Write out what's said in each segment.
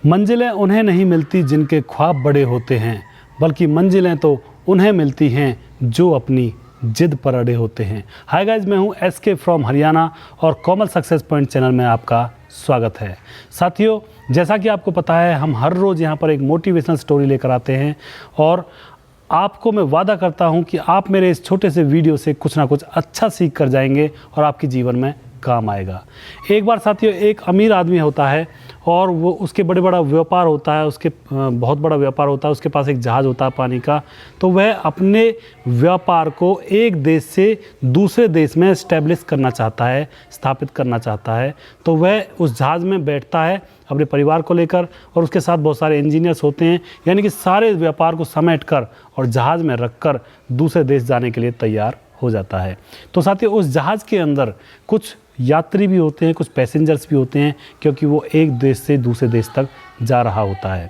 मंजिलें उन्हें नहीं मिलती जिनके ख्वाब बड़े होते हैं, बल्कि मंजिलें तो उन्हें मिलती हैं जो अपनी जिद पर अड़े होते हैं। हाय गाइस, मैं हूं एसके फ्रॉम हरियाणा और कोमल सक्सेस पॉइंट चैनल में आपका स्वागत है। साथियों, जैसा कि आपको पता है, हम हर रोज़ यहां पर एक मोटिवेशनल स्टोरी लेकर आते हैं और आपको मैं वादा करता हूं कि आप मेरे इस छोटे से वीडियो से कुछ ना कुछ अच्छा सीख कर जाएंगे और आपके जीवन में काम आएगा। एक बार साथियों, एक अमीर आदमी होता है और वो उसके बड़ा व्यापार होता है, उसके बहुत बड़ा व्यापार होता है, उसके पास एक जहाज़ होता है पानी का। तो वह अपने व्यापार को एक देश से दूसरे देश में इस्टेब्लिश करना चाहता है, स्थापित करना चाहता है। तो वह उस जहाज़ में बैठता है अपने परिवार को लेकर और उसके साथ बहुत सारे इंजीनियर्स होते हैं, यानी कि सारे व्यापार को समेट कर और जहाज़ में रख कर दूसरे देश जाने के लिए तैयार हो जाता है। तो साथियों, उस जहाज़ के अंदर कुछ यात्री भी होते हैं, कुछ पैसेंजर्स भी होते हैं, क्योंकि वो एक देश से दूसरे देश तक जा रहा होता है।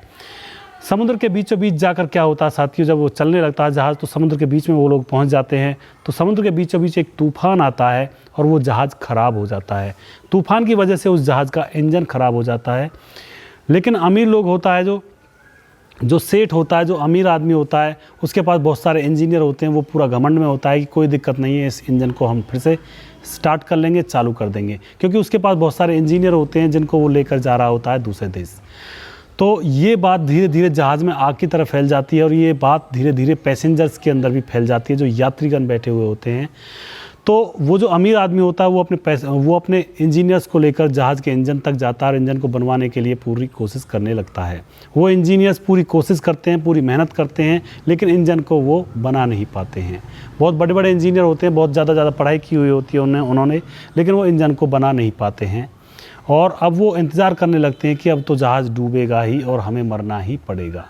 समुद्र के बीचों बीच जाकर क्या होता है साथियों, जब वो चलने लगता है जहाज़, तो समुद्र के बीच में वो लोग पहुंच जाते हैं। तो समुद्र के बीचों बीच एक तूफ़ान आता है और वो जहाज़ ख़राब हो जाता है। तूफ़ान की वजह से उस जहाज़ का इंजन ख़राब हो जाता है। लेकिन अमीर लोग होता है, जो सेठ होता है, जो अमीर आदमी होता है, उसके पास बहुत सारे इंजीनियर होते हैं। वो पूरा घमंड में होता है कि कोई दिक्कत नहीं है, इस इंजन को हम फिर से स्टार्ट कर लेंगे, चालू कर देंगे, क्योंकि उसके पास बहुत सारे इंजीनियर होते हैं जिनको वो लेकर जा रहा होता है दूसरे देश। तो ये बात धीरे धीरे जहाज़ में आग की तरह फैल जाती है और ये बात धीरे धीरे पैसेंजर्स के अंदर भी फैल जाती है, जो यात्रीगण बैठे हुए होते हैं। तो वो जो अमीर आदमी होता है वो अपने इंजीनियर्स को लेकर जहाज़ के इंजन तक जाता है और इंजन को बनवाने के लिए पूरी कोशिश करने लगता है। वो इंजीनियर्स पूरी कोशिश करते हैं, पूरी मेहनत करते हैं, लेकिन इंजन को वो बना नहीं पाते हैं। बहुत बड़े बड़े इंजीनियर होते हैं, बहुत ज़्यादा पढ़ाई की हुई होती है उन्होंने, लेकिन वो इंजन को बना नहीं पाते हैं। और अब वो इंतज़ार करने लगते हैं कि अब तो जहाज़ डूबेगा ही और हमें मरना ही पड़ेगा।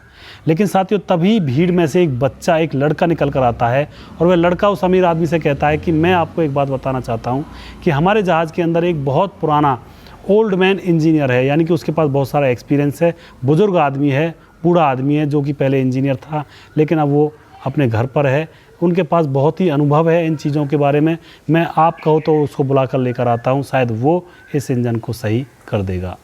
लेकिन साथियों, तभी भीड़ में से एक लड़का निकल कर आता है और वह लड़का उस अमीर आदमी से कहता है कि मैं आपको एक बात बताना चाहता हूँ कि हमारे जहाज़ के अंदर एक बहुत पुराना ओल्ड मैन इंजीनियर है, यानी कि उसके पास बहुत सारा एक्सपीरियंस है, बुज़ुर्ग आदमी है, बूढ़ा आदमी है, जो कि पहले इंजीनियर था लेकिन अब वो अपने घर पर है। उनके पास बहुत ही अनुभव है इन चीज़ों के बारे में। मैं आप कहो तो उसको बुला कर लेकर आता हूँ, शायद वो इस इंजन को सही कर देगा।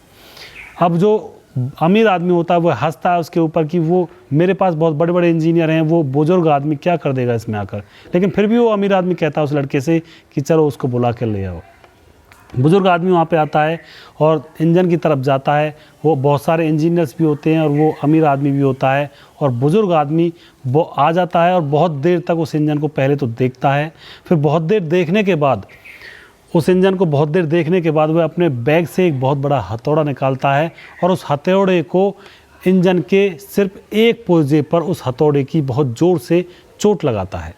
अब जो अमीर आदमी होता है वो हंसता है उसके ऊपर कि वो मेरे पास बहुत बड़े बड़े इंजीनियर हैं, वो बुजुर्ग आदमी क्या कर देगा इसमें आकर। लेकिन फिर भी वो अमीर आदमी कहता है उस लड़के से कि चलो उसको बुला कर ले आओ। बुजुर्ग आदमी वहाँ पे आता है और इंजन की तरफ जाता है। वो बहुत सारे इंजीनियर्स भी होते हैं और वो अमीर आदमी भी होता है और बुजुर्ग आदमी वो आ जाता है और बहुत देर तक उस इंजन को पहले तो देखता है। फिर बहुत देर देखने के बाद वह अपने बैग से एक बहुत बड़ा हथौड़ा निकालता है और उस हथौड़े को इंजन के सिर्फ एक पुर्जे पर उस हथौड़े की बहुत ज़ोर से चोट लगाता है।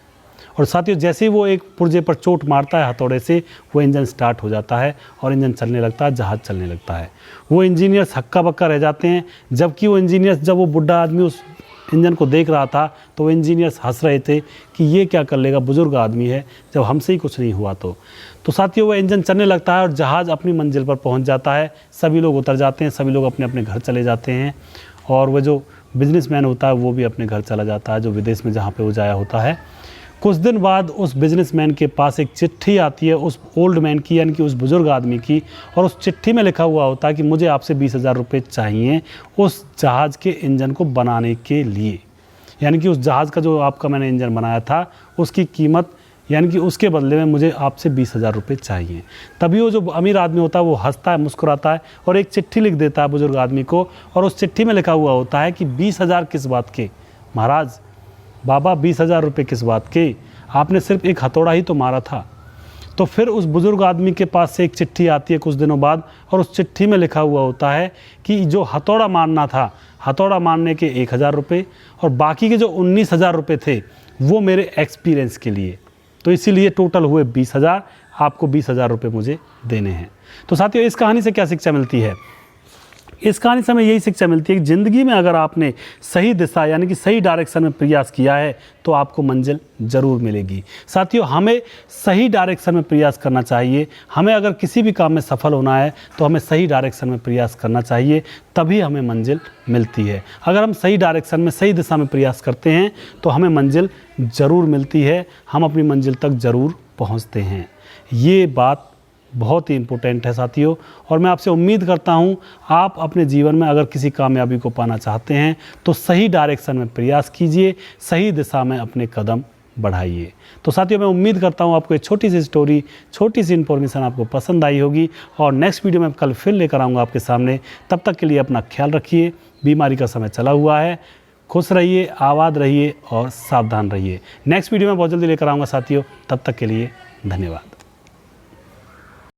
और साथियों, जैसे ही वो एक पुर्जे पर चोट मारता है हथौड़े से, वो इंजन स्टार्ट हो जाता है और इंजन चलने लगता है, जहाज़ चलने लगता है। वो इंजीनियर्स हक्का बक्का रह जाते हैं, जबकि वो इंजीनियर्स, जब वो बुढ़ा आदमी उस इंजन को देख रहा था तो वो इंजीनियर्स हंस रहे थे कि ये क्या कर लेगा, बुज़ुर्ग आदमी है, जब हमसे ही कुछ नहीं हुआ तो साथियों, वह इंजन चलने लगता है और जहाज़ अपनी मंजिल पर पहुंच जाता है। सभी लोग उतर जाते हैं, सभी लोग अपने अपने घर चले जाते हैं और वह जो बिजनेसमैन होता है वो भी अपने घर चला जाता है, जो विदेश में जहाँ पे वो जाया होता है। कुछ दिन बाद उस बिजनेसमैन के पास एक चिट्ठी आती है उस ओल्ड मैन की, यानी कि उस बुज़ुर्ग आदमी की, और उस चिट्ठी में लिखा हुआ होता है कि मुझे आपसे 20,000 रुपये चाहिए उस जहाज़ के इंजन को बनाने के लिए। यानी कि उस जहाज़ का जो आपका मैंने इंजन बनाया था उसकी कीमत, यानी कि उसके बदले में मुझे आपसे 20,000 रुपये चाहिए। तभी वो जो अमीर आदमी होता है वो हंसता है, मुस्कुराता है और एक चिट्ठी लिख देता है बुज़ुर्ग आदमी को, और उस चिट्ठी में लिखा हुआ होता है कि 20,000 किस बात के महाराज, बाबा 20,000 रुपये किस बात के, आपने सिर्फ एक हथौड़ा ही तो मारा था। तो फिर उस बुज़ुर्ग आदमी के पास से एक चिट्ठी आती है कुछ दिनों बाद, और उस चिट्ठी में लिखा हुआ होता है कि जो हथौड़ा मारना था, हथौड़ा मारने के 1,000 रुपये और बाकी के जो 19,000 रुपये थे वो मेरे एक्सपीरियंस के लिए, तो इसीलिए टोटल हुए 20,000। आपको 20,000 रुपये मुझे देने हैं। तो साथियों, इस कहानी से क्या शिक्षा मिलती है? इस कहानी से हमें यही शिक्षा मिलती है कि ज़िंदगी में अगर आपने सही दिशा, यानी कि सही डायरेक्शन में प्रयास किया है तो आपको मंजिल ज़रूर मिलेगी। साथियों, हमें सही डायरेक्शन में प्रयास करना चाहिए। हमें अगर किसी भी काम में सफल होना है तो हमें सही डायरेक्शन में प्रयास करना चाहिए, तभी हमें मंजिल मिलती है। अगर हम सही डायरेक्शन में, सही दिशा में प्रयास करते हैं तो हमें मंजिल ज़रूर मिलती है, हम अपनी मंजिल तक ज़रूर पहुँचते हैं। ये बात बहुत ही इम्पोर्टेंट है साथियों। और मैं आपसे उम्मीद करता हूँ आप अपने जीवन में अगर किसी कामयाबी को पाना चाहते हैं तो सही डायरेक्शन में प्रयास कीजिए, सही दिशा में अपने कदम बढ़ाइए। तो साथियों मैं उम्मीद करता हूँ आपको एक छोटी सी स्टोरी, छोटी सी इन्फॉर्मेशन आपको पसंद आई होगी और नेक्स्ट वीडियो में कल फिर लेकर आऊँगा आपके सामने। तब तक के लिए अपना ख्याल रखिए, बीमारी का समय चला हुआ है, खुश रहिए, आबाद रहिए और सावधान रहिए। नेक्स्ट वीडियो में बहुत जल्दी लेकर आऊँगा साथियों, तब तक के लिए धन्यवाद।